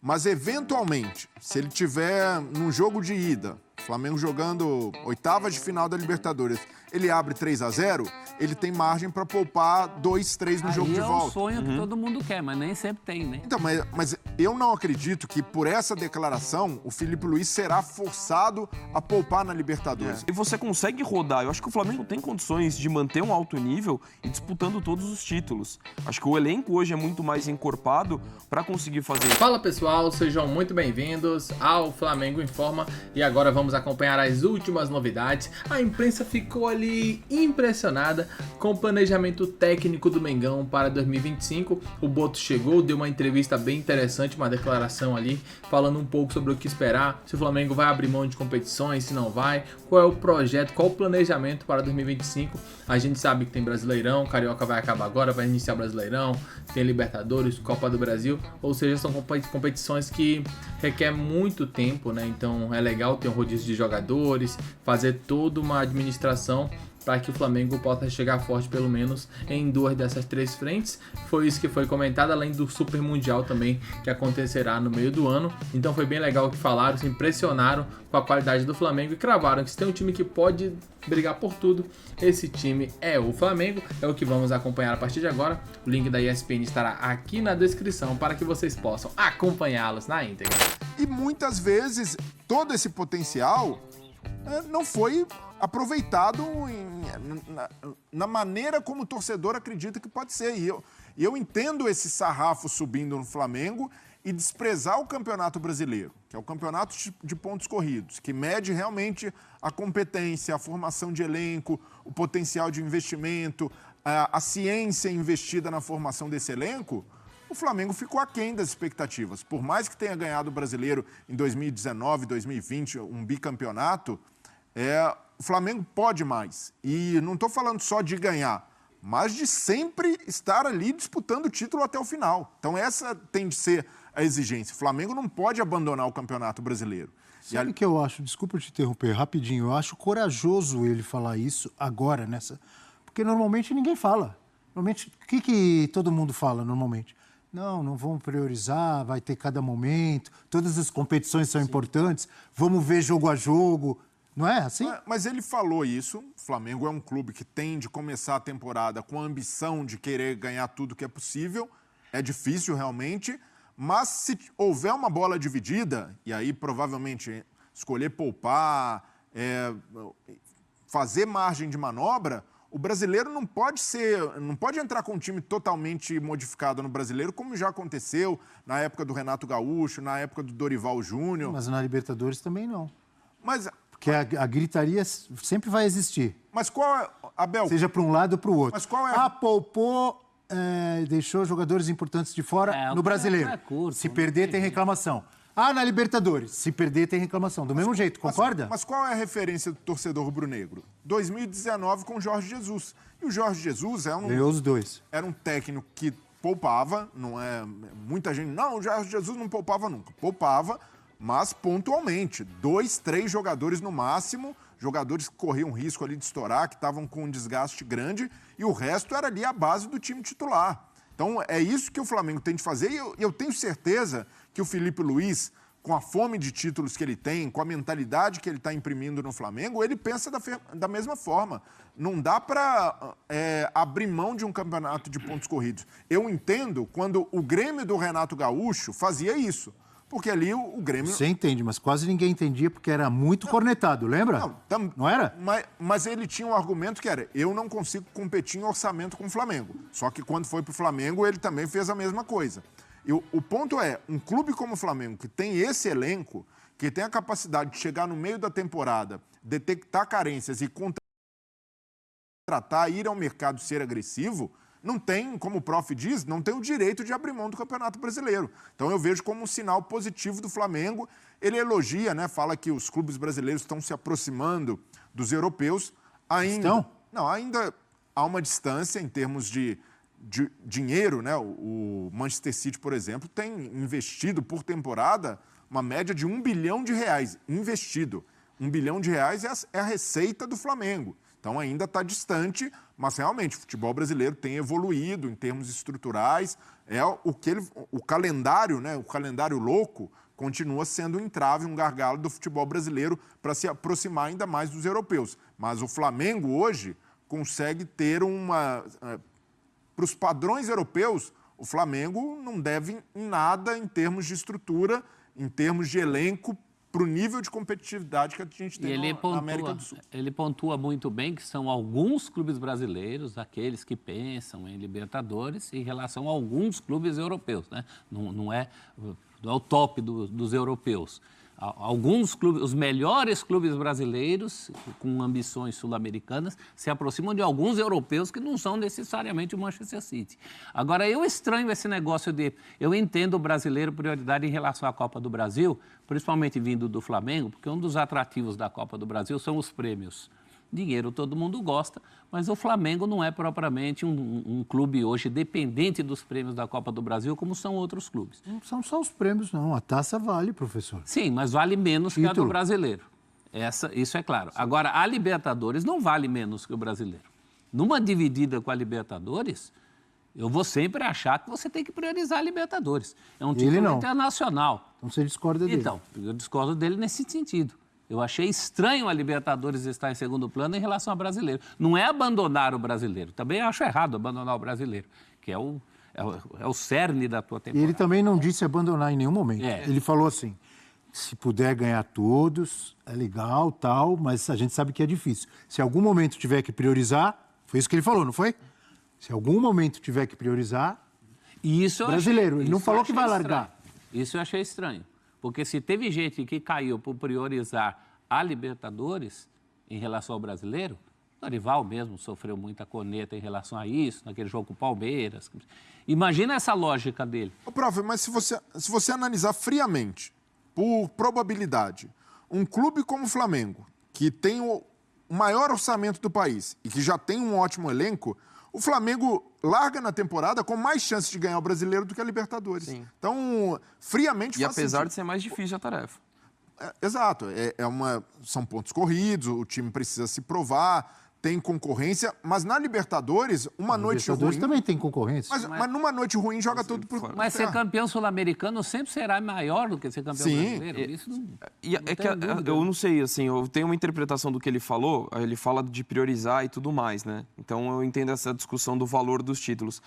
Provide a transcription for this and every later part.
Mas, eventualmente, se ele tiver num jogo de ida, Flamengo jogando oitavas de final da Libertadores, ele abre 3-0, ele tem margem para poupar 2-3 no jogo de volta. É o sonho que todo mundo quer, mas nem sempre tem, né? Então, mas eu não acredito que por essa declaração o Felipe Luiz será forçado a poupar na Libertadores. E você consegue rodar. Eu acho que o Flamengo tem condições de manter um alto nível e disputando todos os títulos. Acho que o elenco hoje é muito mais encorpado para conseguir fazer isso. Fala pessoal, sejam muito bem-vindos ao Flamengo Informa e agora vamos acompanhar as últimas novidades. A imprensa ficou ali impressionada com o planejamento técnico do Mengão para 2025. O Boto chegou, deu uma entrevista bem interessante, uma declaração ali, falando um pouco sobre o que esperar, se o Flamengo vai abrir mão de competições, se não vai, qual é o projeto, qual o planejamento para 2025. A gente sabe que tem Brasileirão, Carioca vai acabar agora, vai iniciar Brasileirão, tem Libertadores, Copa do Brasil, ou seja, são competições que requer muito tempo, né? Então é legal ter um rodízio de jogadores, fazer toda uma administração para que o Flamengo possa chegar forte pelo menos em 2 dessas 3 frentes. Foi isso que foi comentado, além do Super Mundial também, que acontecerá no meio do ano. Então foi bem legal o que falaram, se impressionaram com a qualidade do Flamengo e cravaram que se tem um time que pode brigar por tudo, esse time é o Flamengo. É o que vamos acompanhar a partir de agora. O link da ESPN estará aqui na descrição para que vocês possam acompanhá-los na íntegra. E muitas vezes todo esse potencial não foi aproveitado na maneira como o torcedor acredita que pode ser. E eu entendo esse sarrafo subindo no Flamengo e desprezar o Campeonato Brasileiro, que é o campeonato de pontos corridos, que mede realmente a competência, a formação de elenco, o potencial de investimento, a ciência investida na formação desse elenco. O Flamengo ficou aquém das expectativas. Por mais que tenha ganhado o Brasileiro em 2019, 2020, um bicampeonato, o Flamengo pode mais. E não estou falando só de ganhar, mas de sempre estar ali disputando o título até o final. Então essa tem de ser a exigência. O Flamengo não pode abandonar o Campeonato Brasileiro. Sabe o que eu acho? Desculpa te interromper rapidinho. Eu acho corajoso ele falar isso agora, porque normalmente ninguém fala. Normalmente, o que todo mundo fala normalmente? Não vamos priorizar, vai ter cada momento, todas as competições são importantes, vamos ver jogo a jogo. Não é assim? Mas ele falou isso. O Flamengo é um clube que tem de começar a temporada com a ambição de querer ganhar tudo que é possível. É difícil realmente, mas se houver uma bola dividida, e aí provavelmente escolher poupar, fazer margem de manobra, o brasileiro não pode entrar com um time totalmente modificado no brasileiro, como já aconteceu na época do Renato Gaúcho, na época do Dorival Júnior. Mas na Libertadores também não. Mas porque a gritaria sempre vai existir. Mas qual é, Abel? Seja para um lado ou para o outro. Mas qual é? Poupou, deixou jogadores importantes de fora no brasileiro. Se perder, tem reclamação. Na Libertadores, se perder, tem reclamação. Do mesmo jeito, concorda? Mas qual é a referência do torcedor rubro-negro? 2019 com o Jorge Jesus. E o Jorge Jesus ganhou os dois. Era um técnico que poupava, não é? Muita gente, não, o Jorge Jesus não poupava nunca. Poupava, mas pontualmente. 2, 3 jogadores no máximo, jogadores que corriam risco ali de estourar, que estavam com um desgaste grande, e o resto era ali a base do time titular. Então, é isso que o Flamengo tem de fazer, e eu tenho certeza que o Felipe Luiz, com a fome de títulos que ele tem, com a mentalidade que ele está imprimindo no Flamengo, ele pensa da mesma forma. Não dá para abrir mão de um campeonato de pontos corridos. Eu entendo quando o Grêmio do Renato Gaúcho fazia isso. Porque ali o Grêmio... Você entende, mas quase ninguém entendia porque era muito cornetado, lembra? Não era? Mas ele tinha um argumento que era: eu não consigo competir em orçamento com o Flamengo. Só que quando foi para o Flamengo, ele também fez a mesma coisa. E o ponto é, um clube como o Flamengo, que tem esse elenco, que tem a capacidade de chegar no meio da temporada, detectar carências e contratar, ir ao mercado, ser agressivo, não tem, como o prof diz, não tem o direito de abrir mão do Campeonato Brasileiro. Então eu vejo como um sinal positivo do Flamengo. Ele elogia, né? Fala que os clubes brasileiros estão se aproximando dos europeus. Ainda há uma distância em termos de dinheiro, né? O Manchester City, por exemplo, tem investido por temporada uma média de R$1 bilhão investido. R$1 bilhão é a receita do Flamengo. Então ainda está distante, mas realmente o futebol brasileiro tem evoluído em termos estruturais. O calendário, né, o calendário louco, continua sendo um entrave, um gargalo do futebol brasileiro para se aproximar ainda mais dos europeus. Mas o Flamengo hoje consegue ter para os padrões europeus, o Flamengo não deve em nada em termos de estrutura, em termos de elenco, para o nível de competitividade que a gente tem na América do Sul. Ele pontua muito bem que são alguns clubes brasileiros, aqueles que pensam em Libertadores, em relação a alguns clubes europeus, né? Não é o top dos europeus. Alguns clubes, os melhores clubes brasileiros, com ambições sul-americanas, se aproximam de alguns europeus que não são necessariamente o Manchester City. Agora, eu estranho esse negócio eu entendo o brasileiro prioridade em relação à Copa do Brasil, principalmente vindo do Flamengo, porque um dos atrativos da Copa do Brasil são os prêmios. Dinheiro todo mundo gosta, mas o Flamengo não é propriamente um clube hoje dependente dos prêmios da Copa do Brasil, como são outros clubes. Não são só os prêmios, não. A taça vale, professor. Sim, mas vale menos que a do brasileiro. Isso é claro. Sim. Agora, a Libertadores não vale menos que o brasileiro. Numa dividida com a Libertadores, eu vou sempre achar que você tem que priorizar a Libertadores. É um título internacional. Então você discorda dele? Então, eu discordo dele nesse sentido. Eu achei estranho a Libertadores estar em segundo plano em relação ao brasileiro. Não é abandonar o brasileiro. Também acho errado abandonar o brasileiro, que é o cerne da tua temporada. E ele também não disse abandonar em nenhum momento. Ele falou assim, se puder ganhar todos, é legal, tal, mas a gente sabe que é difícil. Se algum momento tiver que priorizar, foi isso que ele falou, não foi? Se algum momento tiver que priorizar, brasileiro. Ele não falou que vai largar. Isso eu achei estranho. Porque se teve gente que caiu por priorizar a Libertadores em relação ao brasileiro, o Dorival mesmo sofreu muita corneta em relação a isso, naquele jogo com o Palmeiras. Imagina essa lógica dele. Prof, mas se você analisar friamente, por probabilidade, um clube como o Flamengo, que tem o maior orçamento do país e que já tem um ótimo elenco, o Flamengo larga na temporada com mais chances de ganhar o brasileiro do que a Libertadores. Sim. Então, friamente... E apesar de ser mais difícil a tarefa. Exato. São pontos corridos, o time precisa se provar, tem concorrência, mas na Libertadores, uma noite ruim... também tem concorrência. Mas numa noite ruim joga tudo por... Mas ser campeão sul-americano sempre será maior do que ser campeão brasileiro. Isso não eu não sei, assim, eu tenho uma interpretação do que ele falou, ele fala de priorizar e tudo mais, né? Então eu entendo essa discussão do valor dos títulos.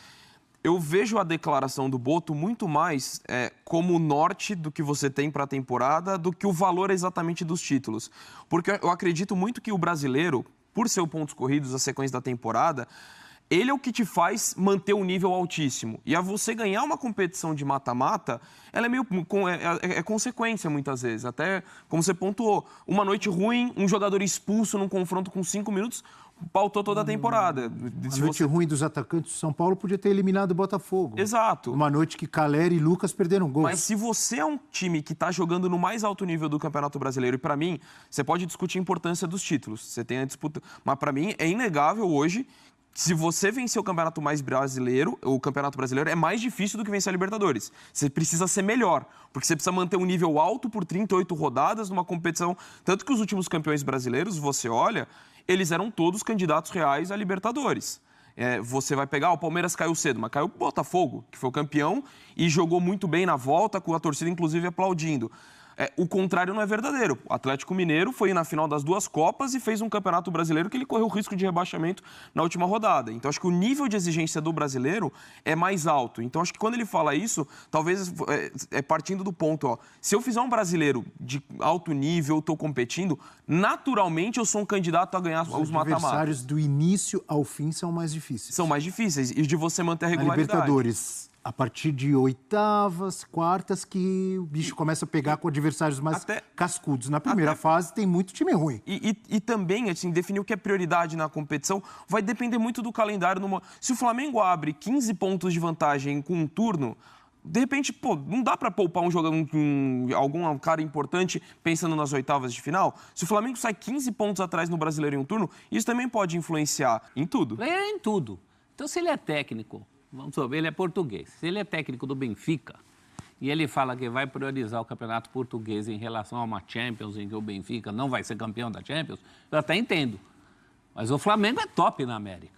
Eu vejo a declaração do Boto muito mais como o norte do que você tem para a temporada do que o valor exatamente dos títulos. Porque eu acredito muito que o brasileiro, por ser o pontos corridos, a sequência da temporada, ele é o que te faz manter um nível altíssimo. E a você ganhar uma competição de mata-mata, ela é meio consequência muitas vezes. Até, como você pontuou, uma noite ruim, um jogador expulso num confronto com 5 minutos, pautou toda a temporada. Uma noite ruim dos atacantes do São Paulo podia ter eliminado o Botafogo. Exato. Uma noite que Calleri e Lucas perderam gols. Mas se você é um time que está jogando no mais alto nível do Campeonato Brasileiro, e para mim, você pode discutir a importância dos títulos. Você tem a disputa. Mas para mim é inegável hoje. Se você vencer o Campeonato mais brasileiro, o Campeonato Brasileiro é mais difícil do que vencer a Libertadores. Você precisa ser melhor, porque você precisa manter um nível alto por 38 rodadas numa competição. Tanto que os últimos campeões brasileiros, você olha, eles eram todos candidatos reais a Libertadores. Você vai pegar, o Palmeiras caiu cedo, mas caiu o Botafogo, que foi o campeão e jogou muito bem na volta, com a torcida inclusive aplaudindo. O contrário não é verdadeiro. O Atlético Mineiro foi na final das 2 Copas e fez um Campeonato Brasileiro que ele correu o risco de rebaixamento na última rodada. Então, acho que o nível de exigência do brasileiro é mais alto. Então, acho que quando ele fala isso, talvez partindo do ponto, se eu fizer um brasileiro de alto nível, estou competindo, naturalmente eu sou um candidato a ganhar os mata-matas. Os adversários do início ao fim são mais difíceis. São mais difíceis. E de você manter a regularidade. Na Libertadores, a partir de oitavas, quartas, que o bicho começa a pegar com adversários mais cascudos. Na primeira fase tem muito time ruim. E também, assim, definir o que é prioridade na competição vai depender muito do calendário. Se o Flamengo abre 15 pontos de vantagem com um turno, de repente, não dá para poupar algum cara importante pensando nas oitavas de final? Se o Flamengo sai 15 pontos atrás no Brasileiro em um turno, isso também pode influenciar em tudo. Em tudo. Então, se ele é técnico... Vamos ver, ele é português. Se ele é técnico do Benfica e ele fala que vai priorizar o campeonato português em relação a uma Champions, em que o Benfica não vai ser campeão da Champions, eu até entendo. Mas o Flamengo é top na América.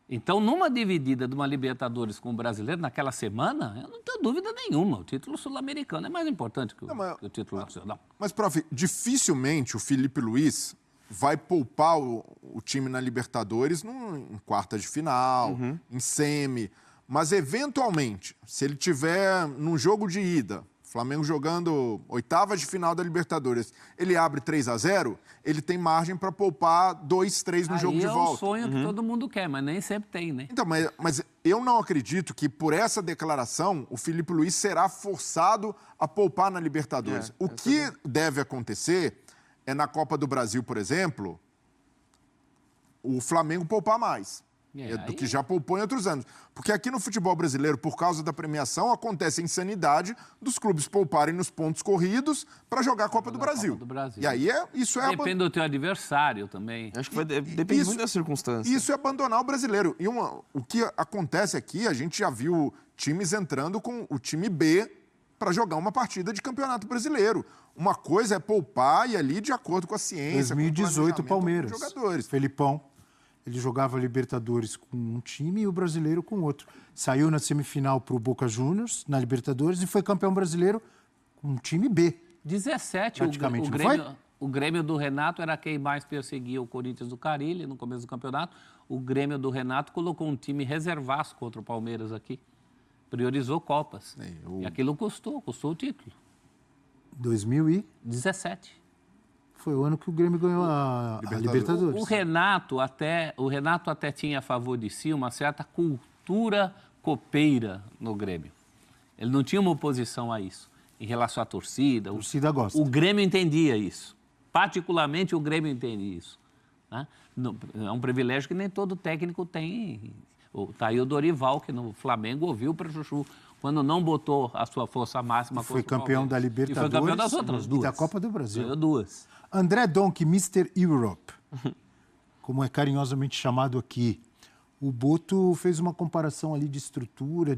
Então, numa dividida de uma Libertadores com o brasileiro naquela semana, eu não tenho dúvida nenhuma. O título sul-americano é mais importante que o título nacional. Mas, prof, dificilmente o Felipe Luiz vai poupar o time na Libertadores em quartas de final, em semi. Mas, eventualmente, se ele tiver num jogo de ida, Flamengo jogando oitavas de final da Libertadores, ele abre 3-0, ele tem margem para poupar 2-3 no jogo de volta. É um sonho que todo mundo quer, mas nem sempre tem, né? Então, mas eu não acredito que por essa declaração o Felipe Luiz será forçado a poupar na Libertadores. O que deve acontecer é na Copa do Brasil, por exemplo, o Flamengo poupar mais. Do que já poupou em outros anos. Porque aqui no futebol brasileiro, por causa da premiação, acontece a insanidade dos clubes pouparem nos pontos corridos para jogar a Copa do Brasil. E aí isso é... Depende do teu adversário também. Acho que depende muito da circunstância. Isso é abandonar o brasileiro. E o que acontece aqui, a gente já viu times entrando com o time B para jogar uma partida de campeonato brasileiro. Uma coisa é poupar e ali de acordo com a ciência... 2018, Palmeiras. Jogadores. Felipão. Ele jogava Libertadores com um time e o brasileiro com outro. Saiu na semifinal para o Boca Juniors, na Libertadores, e foi campeão brasileiro com um time B. 17, praticamente, o Grêmio do Renato era quem mais perseguia o Corinthians do Carille no começo do campeonato. O Grêmio do Renato colocou um time reservaço contra o Palmeiras aqui. Priorizou Copas. E aquilo custou o título. 2017. Foi o ano que o Grêmio ganhou a Libertadores. O Renato até tinha a favor de si uma certa cultura copeira no Grêmio. Ele não tinha uma oposição a isso. Em relação à torcida. A torcida gosta. O Grêmio entendia isso. Particularmente o Grêmio entende isso. Né? É um privilégio que nem todo técnico tem. Está aí o Dorival, que no Flamengo ouviu para Chuchu, quando não botou a sua força máxima. Foi campeão da Libertadores. E foi campeão das outras duas. E da Copa do Brasil. Ganhou duas. André Donk, Mr. Europe, como é carinhosamente chamado aqui. O Boto fez uma comparação ali de estrutura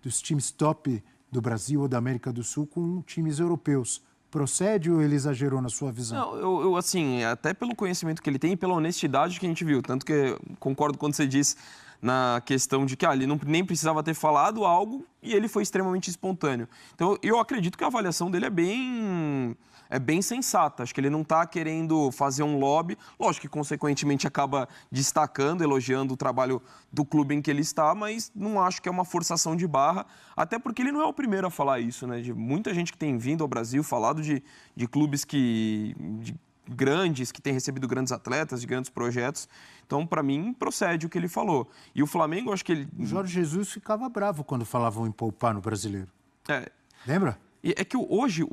dos times top do Brasil ou da América do Sul com times europeus. Procede ou ele exagerou na sua visão? Não, eu assim, até pelo conhecimento que ele tem e pela honestidade que a gente viu, tanto que concordo quando você disse na questão de que ele nem precisava ter falado algo e ele foi extremamente espontâneo. Então, eu acredito que a avaliação dele é bem sensata. Acho que ele não está querendo fazer um lobby. Lógico que, consequentemente, acaba destacando, elogiando o trabalho do clube em que ele está, mas não acho que é uma forçação de barra, até porque ele não é o primeiro a falar isso, né? De muita gente que tem vindo ao Brasil, falado de clubes grandes, que têm recebido grandes atletas, de grandes projetos. Então, para mim, procede o que ele falou. E o Flamengo, acho que ele... O Jorge Jesus ficava bravo quando falavam em poupar no Brasileiro. Lembra? É que hoje,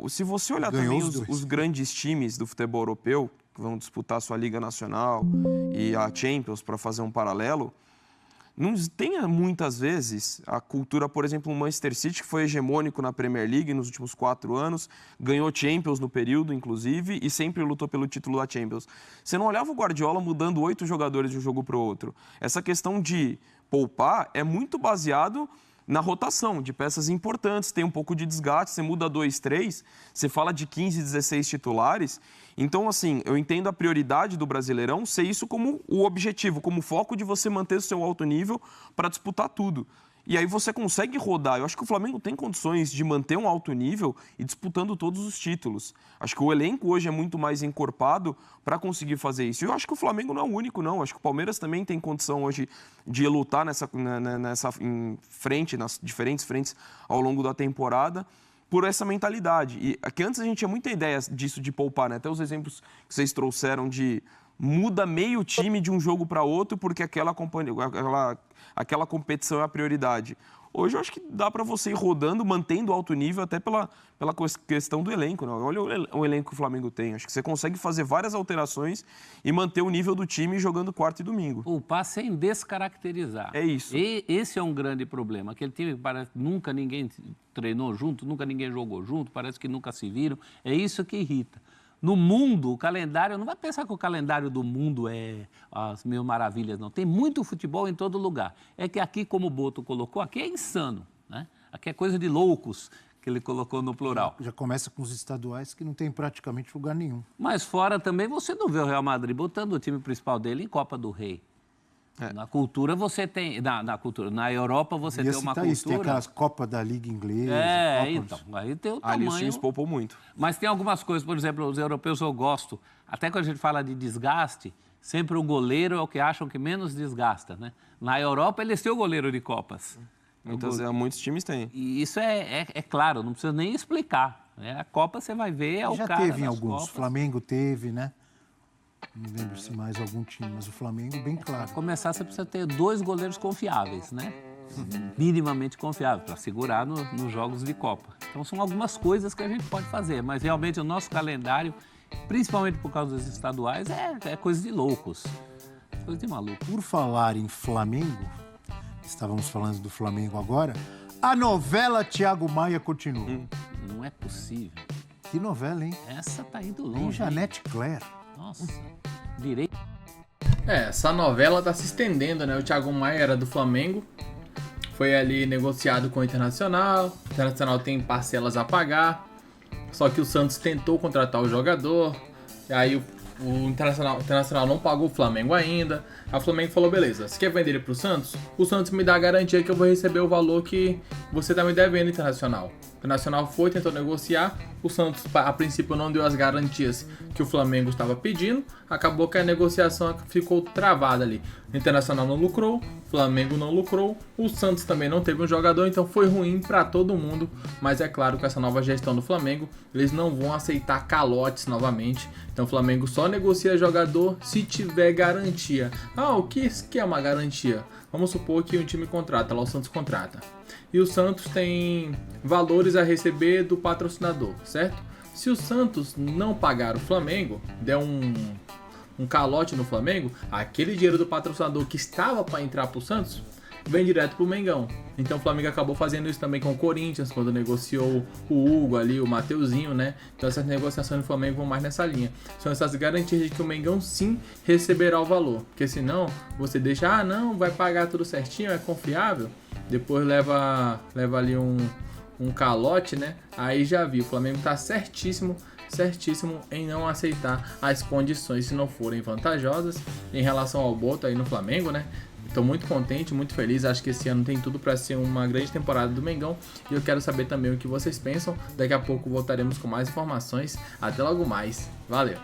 se você olhar também os grandes times do futebol europeu, que vão disputar a sua Liga Nacional e a Champions, para fazer um paralelo, não tem muitas vezes a cultura, por exemplo, o Manchester City, que foi hegemônico na Premier League nos últimos 4 anos, ganhou Champions no período, inclusive, e sempre lutou pelo título da Champions. Você não olhava o Guardiola mudando 8 jogadores de um jogo para o outro. Essa questão de poupar é muito baseado na rotação de peças importantes, tem um pouco de desgaste, você muda 2, 3, você fala de 15, 16 titulares. Então, assim, eu entendo a prioridade do Brasileirão ser isso como o objetivo, como foco de você manter o seu alto nível para disputar tudo. E aí você consegue rodar. Eu acho que o Flamengo tem condições de manter um alto nível e disputando todos os títulos. Acho que o elenco hoje é muito mais encorpado para conseguir fazer isso. E eu acho que o Flamengo não é o único, não. Acho que o Palmeiras também tem condição hoje de lutar em frente, nas diferentes frentes ao longo da temporada, por essa mentalidade. E aqui antes a gente tinha muita ideia disso de poupar, né? Até os exemplos que vocês trouxeram de muda meio time de um jogo para outro porque aquela aquela competição é a prioridade. Hoje eu acho que dá para você ir rodando, mantendo alto nível, até pela questão do elenco. Né? Olha o elenco que o Flamengo tem. Acho que você consegue fazer várias alterações e manter o nível do time jogando quarta e domingo. Poupar sem descaracterizar. É isso. E esse é um grande problema. Aquele time que parece que nunca ninguém treinou junto, nunca ninguém jogou junto, parece que nunca se viram. É isso que irrita. No mundo, o calendário, não vai pensar que o calendário do mundo é as mil maravilhas, não. Tem muito futebol em todo lugar. É que aqui, como o Boto colocou, aqui é insano, né? Aqui é coisa de loucos. que ele colocou no plural. Já começa com os estaduais que não tem praticamente lugar nenhum. Mas fora também você não vê o Real Madrid botando o time principal dele em Copa do Rei. Na cultura você tem... Na Europa você tem uma cultura... Isso, tem aquelas Copa da Liga Inglesa. Então, aí tem o Ali tamanho... os times poupam muito. Mas tem algumas coisas, por exemplo, os europeus eu gosto, até quando a gente fala de desgaste, sempre o goleiro é o que acham que menos desgasta, né? Na Europa eles têm o goleiro de Copas. Muitos times têm. E isso é claro, não precisa nem explicar. Né? A Copa você vai ver, o Já cara teve em das alguns. Copas. Flamengo teve, né? Não lembro se mais algum time, mas o Flamengo bem claro. Para começar, você precisa ter 2 goleiros confiáveis, né? Minimamente confiáveis, para segurar nos jogos de Copa. Então, são algumas coisas que a gente pode fazer, mas realmente o nosso calendário, principalmente por causa dos estaduais, é coisa de loucos. Coisa de maluco. Por falar em Flamengo, estávamos falando do Flamengo agora, a novela Thiago Maia continua. Não é possível. Que novela, hein? Essa tá indo Tem longe. hein? Janete Claire. Nossa, direito. Essa novela tá se estendendo, né? O Thiago Maia era do Flamengo, foi ali negociado com o Internacional tem parcelas a pagar, só que o Santos tentou contratar o jogador, e aí o Internacional não pagou o Flamengo ainda, aí o Flamengo falou, beleza, você quer vender ele pro Santos? O Santos me dá a garantia que eu vou receber o valor que você tá me devendo, Internacional. O Internacional tentou negociar, o Santos a princípio não deu as garantias que o Flamengo estava pedindo, acabou que a negociação ficou travada ali. O Internacional não lucrou, o Flamengo não lucrou, o Santos também não teve um jogador, então foi ruim para todo mundo, mas é claro que essa nova gestão do Flamengo, eles não vão aceitar calotes novamente, então o Flamengo só negocia jogador se tiver garantia. O que é uma garantia? Vamos supor que um time contrata, lá o Santos contrata. E o Santos tem valores a receber do patrocinador, certo? Se o Santos não pagar o Flamengo, der um calote no Flamengo, aquele dinheiro do patrocinador que estava para entrar para o Santos, vem direto pro Mengão. Então o Flamengo acabou fazendo isso também com o Corinthians, quando negociou o Hugo ali, o Mateuzinho, né? Então essas negociações do Flamengo vão mais nessa linha. São essas garantias de que o Mengão sim receberá o valor. Porque senão você deixa, não, vai pagar tudo certinho, é confiável. Depois leva ali um calote, né? Aí já vi, o Flamengo tá certíssimo em não aceitar as condições se não forem vantajosas. Em relação ao Boto aí no Flamengo, né? Estou muito contente, muito feliz. Acho que esse ano tem tudo para ser uma grande temporada do Mengão. E eu quero saber também o que vocês pensam. Daqui a pouco voltaremos com mais informações. Até logo mais. Valeu!